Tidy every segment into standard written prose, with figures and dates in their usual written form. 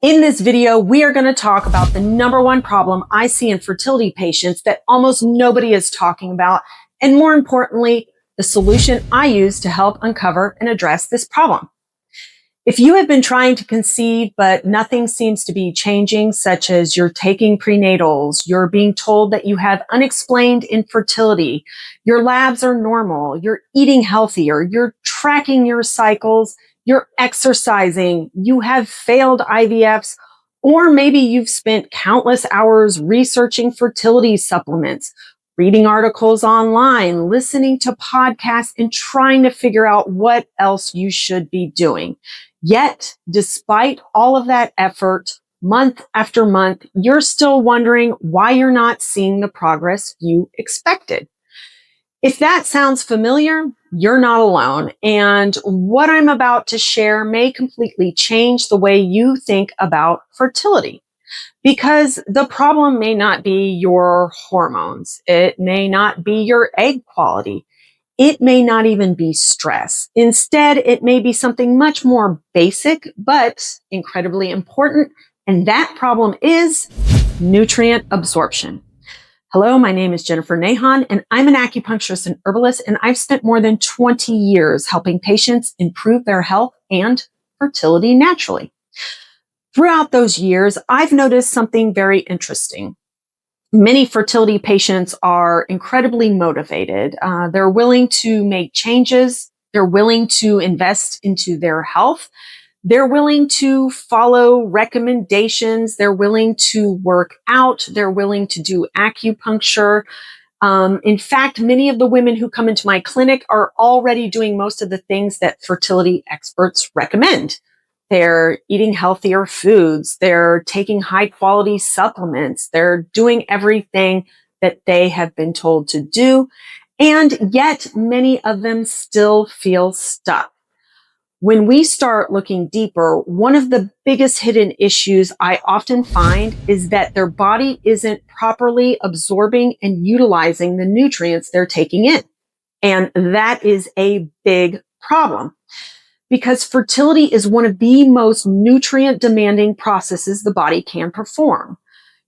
In this video, we are going to talk about the number one problem I see in fertility patients that almost nobody is talking about, and more importantly, the solution I use to help uncover and address this problem. If you have been trying to conceive, but nothing seems to be changing, such as you're taking prenatals, you're being told that you have unexplained infertility, your labs are normal, you're eating healthier, you're tracking your cycles, you're exercising, you have failed IVFs, or maybe you've spent countless hours researching fertility supplements, reading articles online, listening to podcasts, and trying to figure out what else you should be doing. Yet, despite all of that effort, month after month, you're still wondering why you're not seeing the progress you expected. If that sounds familiar, you're not alone. And what I'm about to share may completely change the way you think about fertility. Because the problem may not be your hormones. It may not be your egg quality. It may not even be stress. Instead, it may be something much more basic, but incredibly important. And that problem is nutrient absorption. Hello, my name is Jennifer Nahan, and I'm an acupuncturist and herbalist, and I've spent more than 20 years helping patients improve their health and fertility naturally. Throughout those years, I've noticed something very interesting. Many fertility patients are incredibly motivated. They're willing to make changes. They're willing to invest into their health. They're willing to follow recommendations. They're willing to work out. They're willing to do acupuncture. In fact, many of the women who come into my clinic are already doing most of the things that fertility experts recommend. They're eating healthier foods. They're taking high quality supplements. They're doing everything that they have been told to do. And yet many of them still feel stuck. When we start looking deeper, one of the biggest hidden issues I often find is that their body isn't properly absorbing and utilizing the nutrients they're taking in. And that is a big problem because fertility is one of the most nutrient demanding processes the body can perform.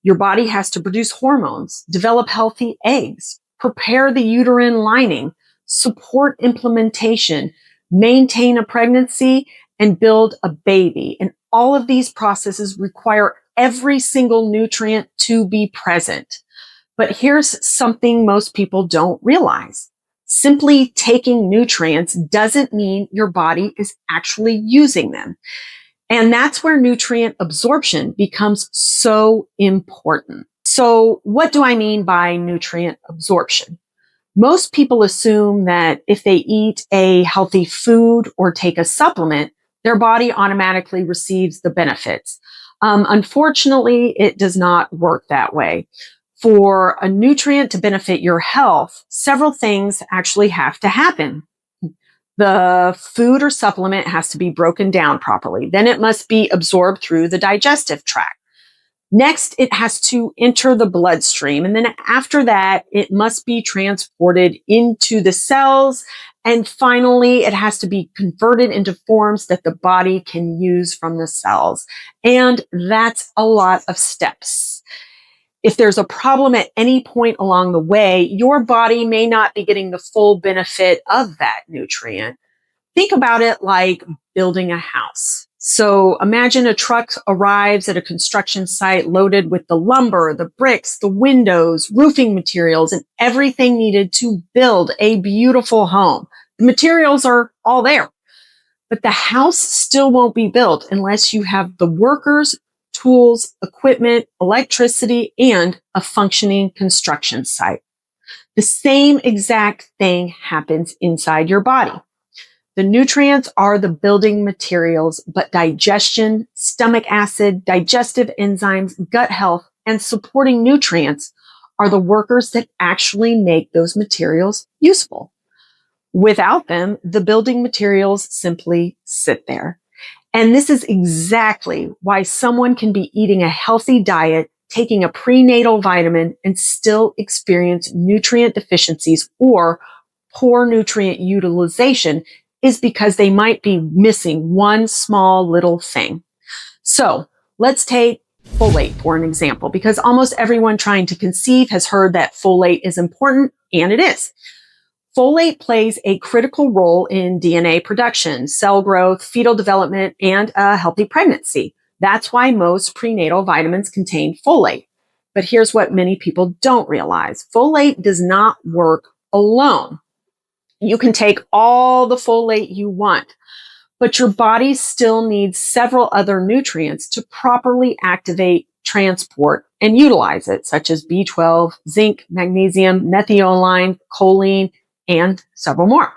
Your body has to produce hormones, develop healthy eggs, prepare the uterine lining, support implementation, maintain a pregnancy, and build a baby. And all of these processes require every single nutrient to be present. But here's something most people don't realize. Simply taking nutrients doesn't mean your body is actually using them. And that's where nutrient absorption becomes so important. So what do I mean by nutrient absorption? Most people assume that if they eat a healthy food or take a supplement, their body automatically receives the benefits. Unfortunately, it does not work that way. For a nutrient to benefit your health, several things actually have to happen. The food or supplement has to be broken down properly. Then it must be absorbed through the digestive tract. Next, it has to enter the bloodstream. And then after that, it must be transported into the cells. And finally, it has to be converted into forms that the body can use from the cells. And that's a lot of steps. If there's a problem at any point along the way, your body may not be getting the full benefit of that nutrient. Think about it like building a house. So imagine a truck arrives at a construction site loaded with the lumber, the bricks, the windows, roofing materials, and everything needed to build a beautiful home. The materials are all there, but the house still won't be built unless you have the workers, tools, equipment, electricity, and a functioning construction site. The same exact thing happens inside your body. The nutrients are the building materials, but digestion, stomach acid, digestive enzymes, gut health, and supporting nutrients are the workers that actually make those materials useful. Without them, the building materials simply sit there. And this is exactly why someone can be eating a healthy diet, taking a prenatal vitamin, and still experience nutrient deficiencies or poor nutrient utilization is because they might be missing one small little thing. So Let's take folate for an example, because almost everyone trying to conceive has heard that folate is important, and it is. Folate plays a critical role in DNA production, cell growth, fetal development, and a healthy pregnancy. That's why most prenatal vitamins contain folate. But here's what many people don't realize. Folate does not work alone. You can take all the folate you want, but your body still needs several other nutrients to properly activate, transport, and utilize it, such as B12, zinc, magnesium, methionine, choline, and several more.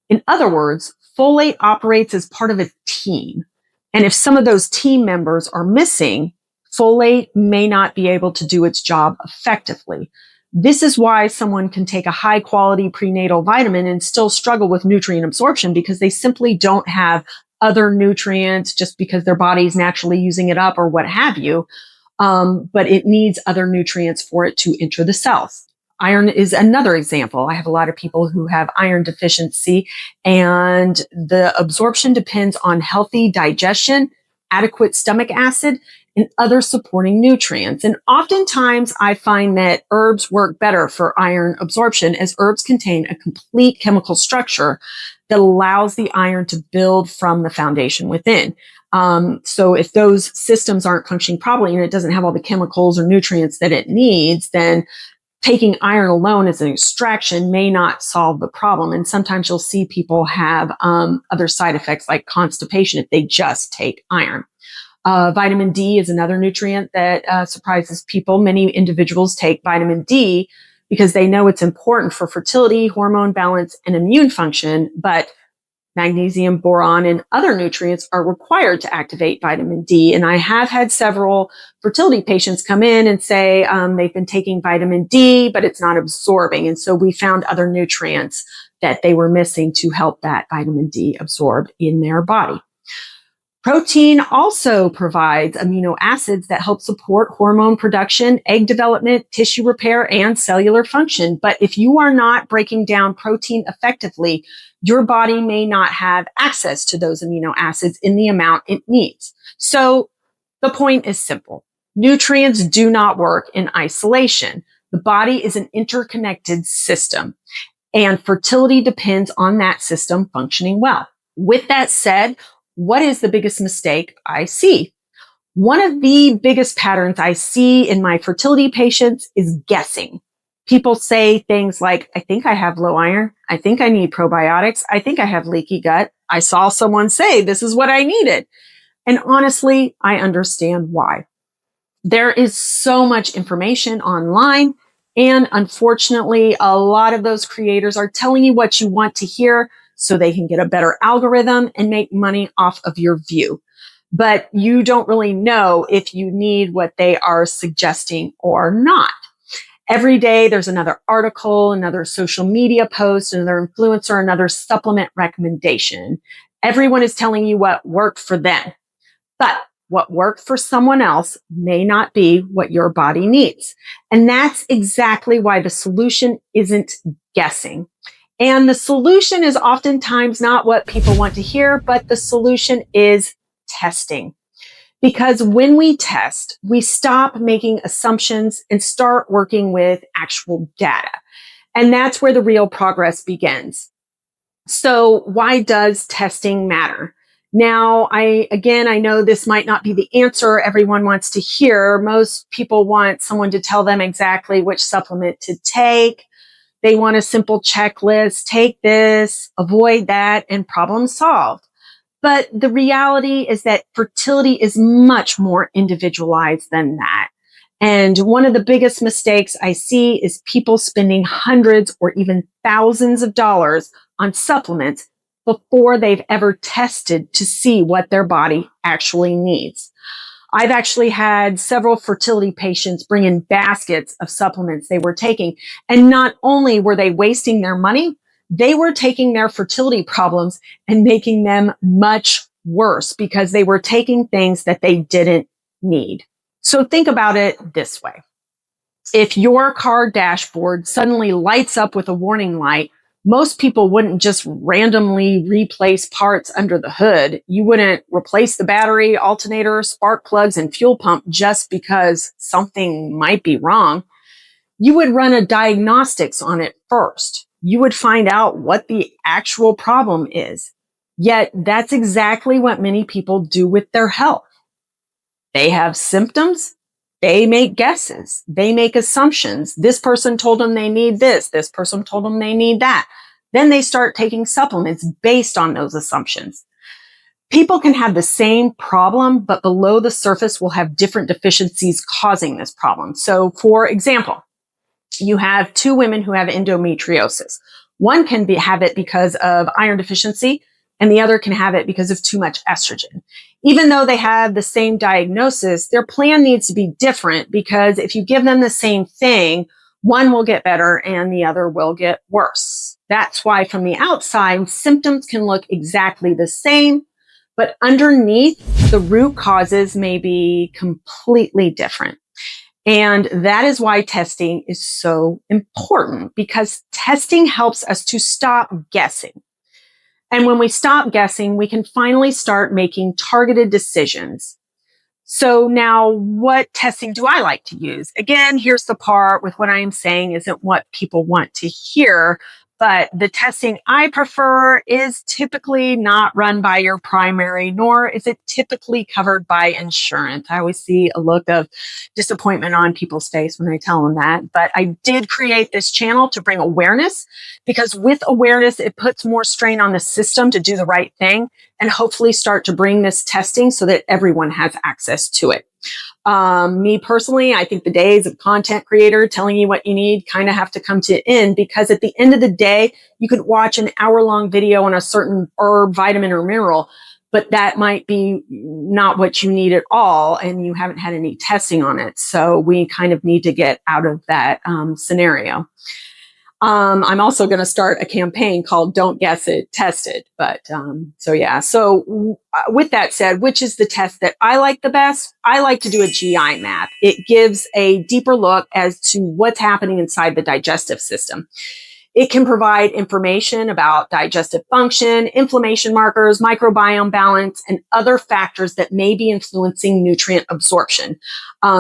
In other words, folate operates as part of a team. And if some of those team members are missing, folate may not be able to do its job effectively. This is why someone can take a high quality prenatal vitamin and still struggle with nutrient absorption, because they simply don't have other nutrients just because their body's naturally using it up or what have you. But it needs other nutrients for it to enter the cells. Iron is another example. I have a lot of people who have iron deficiency, and the absorption depends on healthy digestion, adequate stomach acid, and other supporting nutrients. And oftentimes I find that herbs work better for iron absorption, as herbs contain a complete chemical structure that allows the iron to build from the foundation within. So if those systems aren't functioning properly and it doesn't have all the chemicals or nutrients that it needs, then taking iron alone as an extraction may not solve the problem. And sometimes you'll see people have other side effects like constipation if they just take iron. Vitamin D is another nutrient that surprises people. Many individuals take vitamin D because they know it's important for fertility, hormone balance, and immune function, but magnesium, boron, and other nutrients are required to activate vitamin D. And I have had several fertility patients come in and say they've been taking vitamin D, but it's not absorbing. And so we found other nutrients that they were missing to help that vitamin D absorb in their body. Protein also provides amino acids that help support hormone production, egg development, tissue repair, and cellular function. But if you are not breaking down protein effectively, your body may not have access to those amino acids in the amount it needs. So the point is simple. Nutrients do not work in isolation. The body is an interconnected system, and fertility depends on that system functioning well. With that said, what is the biggest mistake I see? One of the biggest patterns I see in my fertility patients is guessing. People say things like, I think I have low iron. I think I need probiotics. I think I have leaky gut. I saw someone say this is what I needed. And honestly, I understand why. There is so much information online. And unfortunately, a lot of those creators are telling you what you want to hear so they can get a better algorithm and make money off of your view. But you don't really know if you need what they are suggesting or not. Every day there's another article, another social media post, another influencer, another supplement recommendation. Everyone is telling you what worked for them. But what worked for someone else may not be what your body needs. And that's exactly why the solution isn't guessing. And the solution is oftentimes not what people want to hear, but the solution is testing. Because when we test, we stop making assumptions and start working with actual data. And that's where the real progress begins. So why does testing matter? Now, I know this might not be the answer everyone wants to hear. Most people want someone to tell them exactly which supplement to take. They want a simple checklist, take this, avoid that, and problem solved. But the reality is that fertility is much more individualized than that. And one of the biggest mistakes I see is people spending hundreds or even thousands of dollars on supplements before they've ever tested to see what their body actually needs. I've actually had several fertility patients bring in baskets of supplements they were taking. And not only were they wasting their money, they were taking their fertility problems and making them much worse because they were taking things that they didn't need. So think about it this way. If your car dashboard suddenly lights up with a warning light, Most people wouldn't just randomly replace parts under the hood. You wouldn't replace the battery, alternator, spark plugs, and fuel pump just because something might be wrong. You would run a diagnostics on it first. You would find out what the actual problem is. Yet that's exactly what many people do with their health. They have symptoms. They make guesses. They make assumptions. This person told them they need this. This person told them they need that. Then they start taking supplements based on those assumptions. People can have the same problem, but below the surface will have different deficiencies causing this problem. So, for example, you have two women who have endometriosis. One can have it because of iron deficiency, and the other can have it because of too much estrogen. Even though they have the same diagnosis, their plan needs to be different, because if you give them the same thing, one will get better and the other will get worse. That's why from the outside, symptoms can look exactly the same, but underneath, the root causes may be completely different. And that is why testing is so important, because testing helps us to stop guessing. And when we stop guessing, we can finally start making targeted decisions. So now, what testing do I like to use? Again, here's the part with what I am saying isn't what people want to hear, but the testing I prefer is typically not run by your primary, nor is it typically covered by insurance. I always see a look of disappointment on people's face when I tell them that, but I did create this channel to bring awareness, because with awareness, it puts more strain on the system to do the right thing and hopefully start to bring this testing so that everyone has access to it. Me personally, I think the days of content creator telling you what you need kind of have to come to an end, because at the end of the day, you could watch an hour-long video on a certain herb, vitamin, or mineral, but that might be not what you need at all, and you haven't had any testing on it. So we kind of need to get out of that scenario. I'm also going to start a campaign called Don't Guess It, Test It. But So with that said, which is the test that I like the best? I like to do a GI map. It gives a deeper look as to what's happening inside the digestive system. It can provide information about digestive function, inflammation markers, microbiome balance, and other factors that may be influencing nutrient absorption.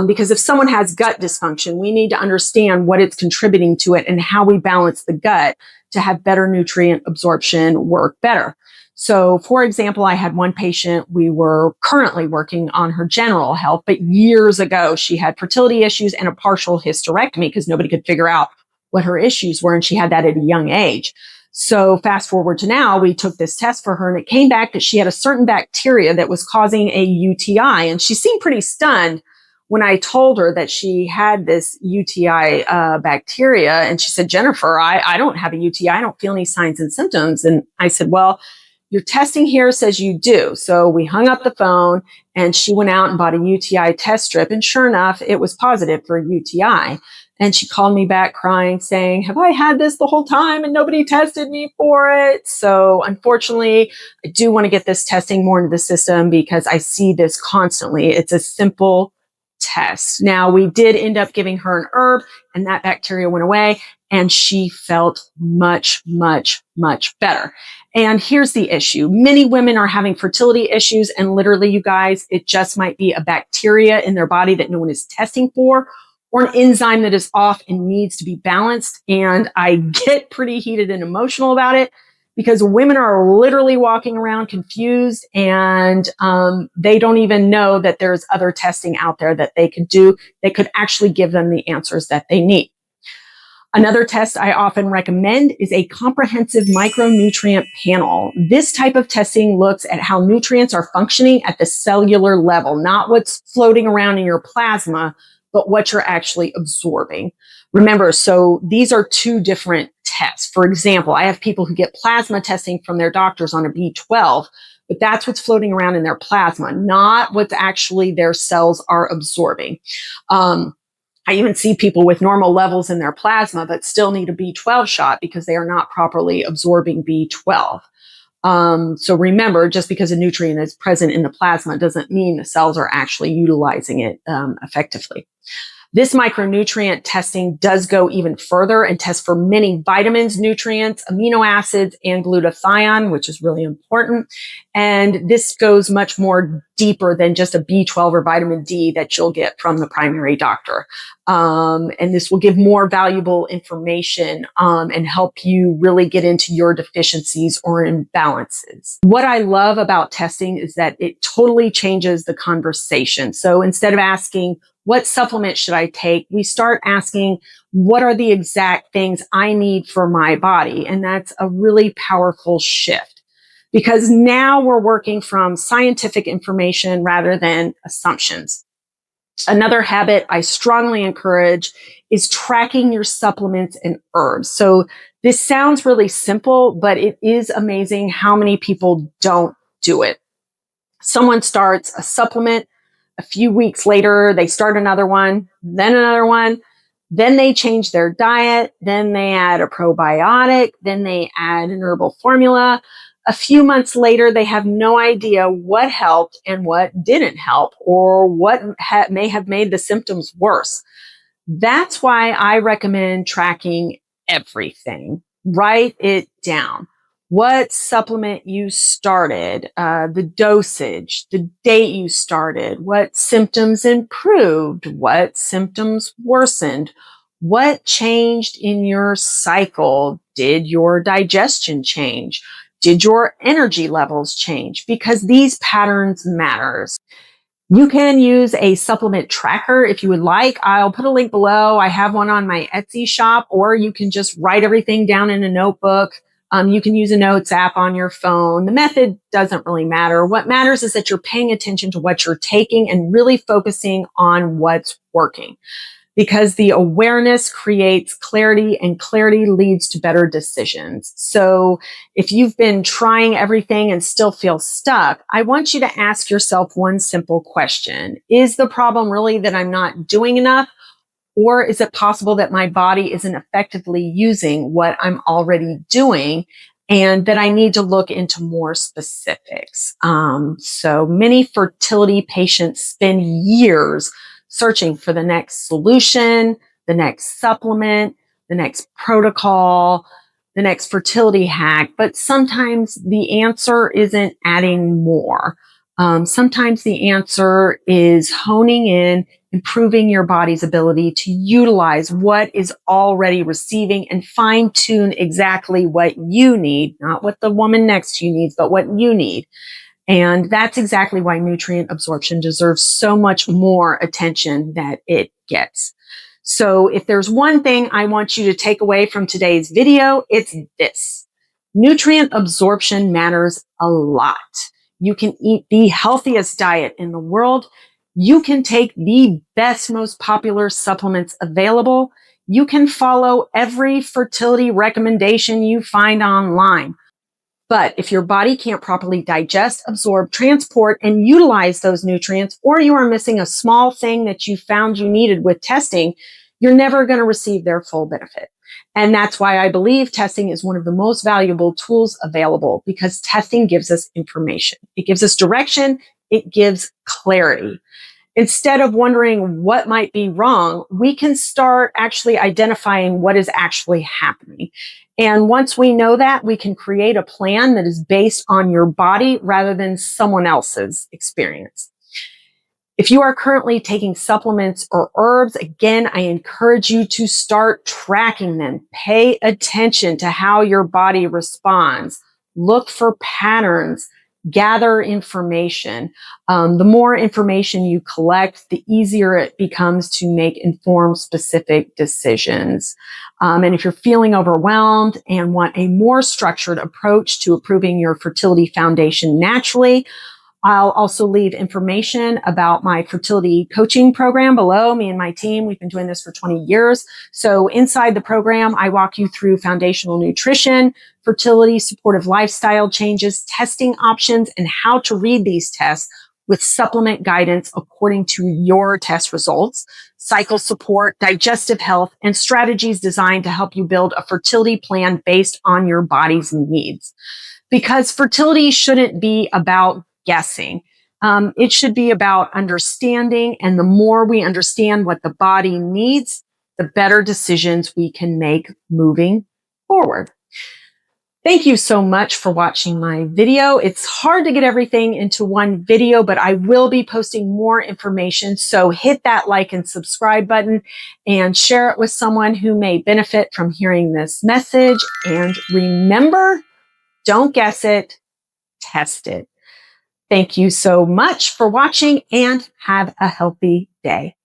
Because if someone has gut dysfunction, we need to understand what it's contributing to it and how we balance the gut to have better nutrient absorption work better. So, for example, I had one patient, we were currently working on her general health, but years ago, she had fertility issues and a partial hysterectomy because nobody could figure out what her issues were, and she had that at a young age. So fast forward to now, we took this test for her, and it came back that she had a certain bacteria that was causing a UTI, and she seemed pretty stunned when I told her that she had this UTI bacteria, and she said, Jennifer, I don't have a UTI. I don't feel any signs and symptoms. And I said, well, your testing here says you do. So we hung up the phone, and she went out and bought a UTI test strip, and sure enough, it was positive for a UTI. And she called me back crying, saying, have I had this the whole time and nobody tested me for it? So unfortunately, I do want to get this testing more into the system because I see this constantly. It's a simple test. Now, we did end up giving her an herb, and that bacteria went away, and she felt much, much, much better. And here's the issue. Many women are having fertility issues, and literally, you guys, it just might be a bacteria in their body that no one is testing for, or an enzyme that is off and needs to be balanced. And I get pretty heated and emotional about it because women are literally walking around confused, and they don't even know that there's other testing out there that they could do that could actually give them the answers that they need. Another test I often recommend is a comprehensive micronutrient panel. This type of testing looks at how nutrients are functioning at the cellular level, not what's floating around in your plasma, but what you're actually absorbing. Remember, so these are two different tests. For example, I have people who get plasma testing from their doctors on a B12, but that's what's floating around in their plasma, not what actually their cells are absorbing. I even see people with normal levels in their plasma, but still need a B12 shot because they are not properly absorbing B12. So remember, just because a nutrient is present in the plasma doesn't mean the cells are actually utilizing it effectively. This micronutrient testing does go even further and tests for many vitamins, nutrients, amino acids, and glutathione, which is really important. And this goes much more deeper than just a B12 or vitamin D that you'll get from the primary doctor. And this will give more valuable information and help you really get into your deficiencies or imbalances. What I love about testing is that it totally changes the conversation. So instead of asking, what supplement should I take? We start asking, what are the exact things I need for my body? And that's a really powerful shift because now we're working from scientific information rather than assumptions. Another habit I strongly encourage is tracking your supplements and herbs. So this sounds really simple, but it is amazing how many people don't do it. Someone starts a supplement. A few weeks later, they start another one, then they change their diet, then they add a probiotic, then they add an herbal formula. A few months later, they have no idea what helped and what didn't help or what may have made the symptoms worse. That's why I recommend tracking everything. Write it down. What supplement you started, the dosage, the date you started, what symptoms improved, what symptoms worsened, what changed in your cycle. Did your digestion change? Did your energy levels change? Because these patterns matters. You can use a supplement tracker if you would like. I'll put a link below. I have one on my Etsy shop, or you can just write everything down in a notebook. You can use a notes app on your phone. The method doesn't really matter. What matters is that you're paying attention to what you're taking and really focusing on what's working. Because the awareness creates clarity and clarity leads to better decisions. So if you've been trying everything and still feel stuck, I want you to ask yourself one simple question. Is the problem really that I'm not doing enough? Or is it possible that my body isn't effectively using what I'm already doing and that I need to look into more specifics? So many fertility patients spend years searching for the next solution, the next supplement, the next protocol, the next fertility hack. But sometimes the answer isn't adding more. Sometimes the answer is honing in, improving your body's ability to utilize what is already receiving and fine tune exactly what you need, not what the woman next to you needs, but what you need. And that's exactly why nutrient absorption deserves so much more attention that it gets. So if there's one thing I want you to take away from today's video, it's this. Nutrient absorption matters a lot. You can eat the healthiest diet in the world. You can take the best, most popular supplements available. You can follow every fertility recommendation you find online. But if your body can't properly digest, absorb, transport, and utilize those nutrients, or you are missing a small thing that you found you needed with testing, you're never going to receive their full benefit. And that's why I believe testing is one of the most valuable tools available, because testing gives us information. It gives us direction. It gives clarity. Instead of wondering what might be wrong, we can start actually identifying what is actually happening. And once we know that, we can create a plan that is based on your body rather than someone else's experience. If you are currently taking supplements or herbs, again, I encourage you to start tracking them. Pay attention to how your body responds. Look for patterns. Gather information. The more information you collect, the easier it becomes to make informed, specific decisions. And if you're feeling overwhelmed and want a more structured approach to improving your fertility foundation naturally, I'll also leave information about my fertility coaching program below. Me and my team, we've been doing this for 20 years. So inside the program, I walk you through foundational nutrition, fertility, supportive lifestyle changes, testing options, and how to read these tests with supplement guidance according to your test results, cycle support, digestive health, and strategies designed to help you build a fertility plan based on your body's needs. Because fertility shouldn't be about guessing. It should be about understanding. And the more we understand what the body needs, the better decisions we can make moving forward. Thank you so much for watching my video. It's hard to get everything into one video, but I will be posting more information. So hit that like and subscribe button and share it with someone who may benefit from hearing this message. And remember, don't guess it, test it. Thank you so much for watching and have a healthy day.